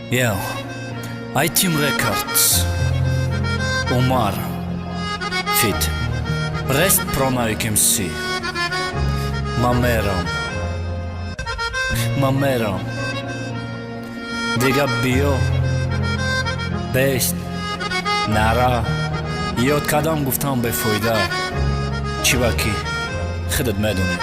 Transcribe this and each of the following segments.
Yo, iTeam Records, Omar, Fit, Rest Pronavik MC, Mamero, Diga Bio, Best, Nara, یاد کدام گفتم به فایده چی وکی خودت میدونی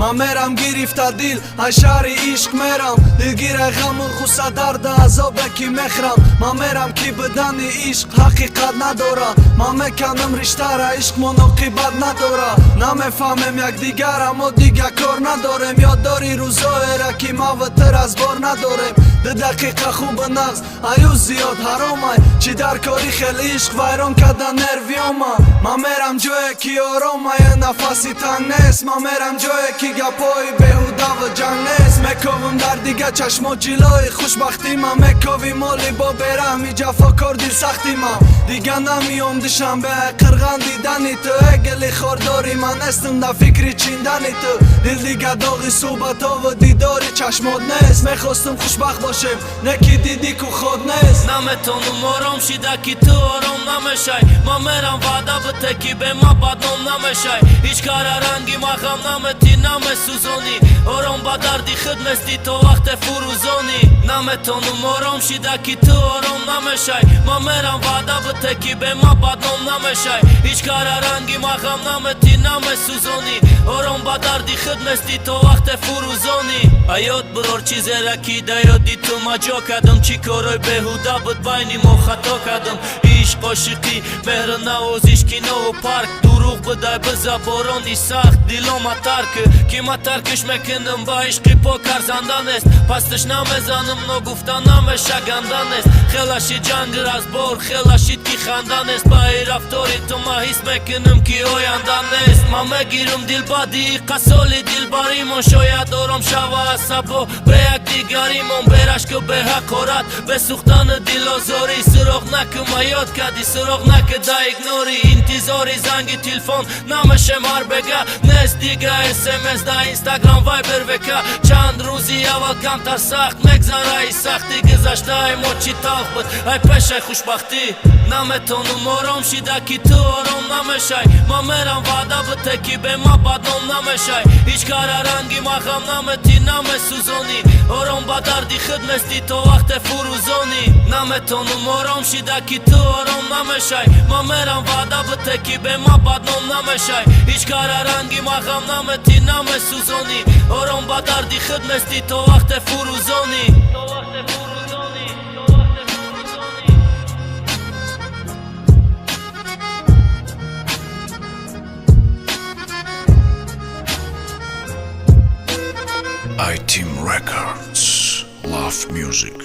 مامرم گرفته دل اشاری عشق میرم دلگیر غم و غصه درد عذاب کی مخرم مامرم کی بدن عشق حقیقت نداره ما میکنم رشته را عشق مناقبت نداره نمیفهمم یک دیگرم و دیگه کار ندارم یاد داری روزای را که ما وتر از بار ندارم ده دقیقه خوب نغز ایو زیاد حرامه چی در کاری خیلی عشق ویران کده نرویامه ما میرم جایی که آرامه نفسی تنگ نیست ما میرم جایی که گپای بهوده و جنگ نیست میکوم در دیگه چشم و جلای خوشبختی ما میکوی مالی با برهمی جفاکار دل سختی ما دیگه نمیام دشم به قرغن دیدنی تو گلی خورداری من استم در فکری چیندنی تو دل دیگه داغی صحبت ها و دیداری چشمات نیست میخواستم خوشبخت باشم نکی دیدی که خود نیست نمیتونم آرام شیده که تو آرام نمیشای ما میرم وعده بده که به ما بدنام نمیشای هیچ کار رنگی ما غم نمیتی نمیسوزانی آرام با دردی خود مستی تو وقت فروزانی نمیتونم آرام شیده که تو آرام نمیشای ما میرم وعده بده که به ما بدنام نمیشای هیچ کار رنگی ما غم نمیتی نمیسوزانی آرام با دردی خود مستی تو وقت فروزانی ایاد برار چیزی را که دیادی تو ما جا کردم چی کارای بهوده بود بینی ما خطا کردم عشق عاشقی مهر نوازش که نو پارک دروغ بده بزا بارانی سخت دیلا ما ترک که ما ترکش میکنم با عشقی پاک ارزنده نیست پستش نمیزنم نگفته نمیشه گنده نیست خیلشی جنگ از بار خیلشی که خنده نیست با ای رفتاری تو ما حس میکنم که آینده نیست ما میگیرم دل با دیقه سالی دل باریمون شاید آرام شوه عصبا به یک دیگریمون برش که به حقارت به سوختن دل آزاری سراغ نکه ما یاد کردی سراغ نکه دا اگنوری انتظاری زنگی تلفن نمیشه مار بگه نیست دیگه SMS دا اینستاگرام وایبر بکه چند روزی اول کمتر سخت مگذره ای سختی گذشته ای ما چی تاخ بود ای پشه خوشبختی نمیتونم آرام شیده که تو آرام نمیشای ما میرم وعده بده که به ما بدنام نمیشای هیچ کار رنگی ما غم نمیتی نمیسوزانی آرام با دردی خود مستی تو وقت فروزانی نمیتونم آرام شیده که تو آرام نمیشای ما میرم وعده بده که به ما بدنام نمیشای هیچ کار رنگی ما غم نمیتی نمیسوزانی آرام با دردی خود مستی تو وقت فروزانی iTeam Records, love music.